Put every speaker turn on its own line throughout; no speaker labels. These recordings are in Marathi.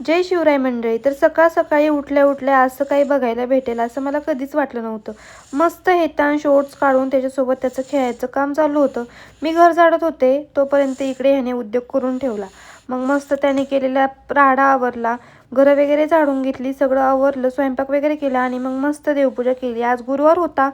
जय शिवराय मंडळी. तर सकाळ सकाळी उठल्या उठल्या असं काही बघायला भेटेल असं मला कधीच वाटलं नव्हतं. मस्त हेतांश ओट्स काढून त्याच्यासोबत त्याचं खेळायचं काम चालू होतं. मी घर झाडत होते तोपर्यंत इकडे ह्याने उद्योग करून ठेवला. मग मस्त त्याने केलेला राडा आवरला, घरं वगैरे झाडून घेतली, सगळं आवरलं, स्वयंपाक वगैरे केला आणि मग मस्त देवपूजा केली. आज गुरुवार होता.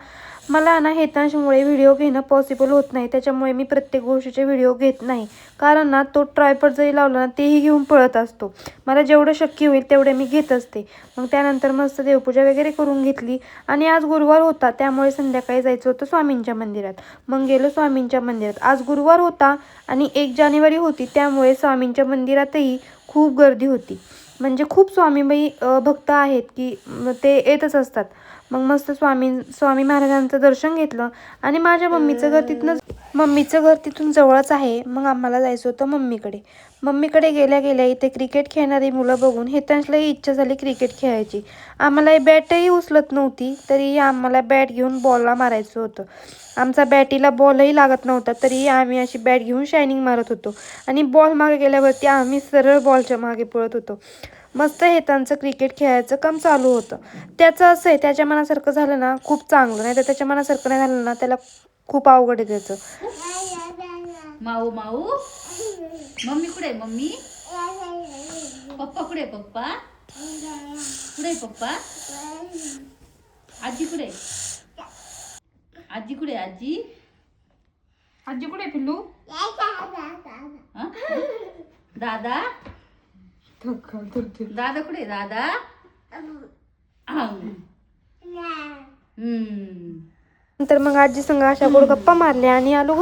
मला ना हेतांशमुळे व्हिडिओ घेणं पॉसिबल होत नाही, त्याच्यामुळे मी प्रत्येक गोष्टीचे व्हिडिओ घेत नाही. कारण ना तो ट्रायपॉड जरी लावला ना तेही घेऊन पळत असतो. मला जेवढं शक्य होईल तेवढे मी घेत असते. मग त्यानंतर मस्त देवपूजा वगैरे करून घेतली आणि आज गुरुवार होता त्यामुळे संध्याकाळी जायचं होतं स्वामींच्या मंदिरात. मग गेलो स्वामींच्या मंदिरात. आज गुरुवार होता आणि 1 जानेवारी होती त्यामुळे स्वामींच्या मंदिरातही खूप गर्दी होती. म्हणजे खूप स्वामीबाई भक्त आहेत की ते येतच असतात. मग मस्त स्वामी महाराजांचं दर्शन घेतलं आणि माझ्या मम्मीचं घर तिथून जवळच आहे. मग आम्हाला जायचं होतं मम्मीकडे गेल्या गेल्या इथे क्रिकेट खेळणारी मुलं बघून हेतांशलाही इच्छा झाली क्रिकेट खेळायची. आम्हाला बॅटही उचलत नव्हती तरीही आम्हाला बॅट घेऊन बॉलला मारायचं होतं. आमचा बॅटीला बॉलही लागत नव्हता तरीही आम्ही अशी बॅट घेऊन शायनिंग मारत होतो आणि बॉल मागे गेल्यावरती आम्ही सरळ बॉलच्या मागे पळत होतो. मस्त हेतांचं क्रिकेट खेळायचं काम चालू होतं. त्याचं असं आहे, त्याच्या मनासारखं झालं ना खूप चांगलं, नाही तर त्याच्या मनासारखं नाही झालं ना त्याला खूप अवघड आहे त्याचं.
माऊ माऊ मम्मी कुठे? मम्मी पप्पा कुठे? पप्पा कुठे? पप्पा आजी कुठे? आजी कुठे? आजी आजी कुठे? पिल्लू दादा दादा कुठे? दादा
नंतर मग आजी संग अशा गोड गप्पा मारल्या आणि आलो.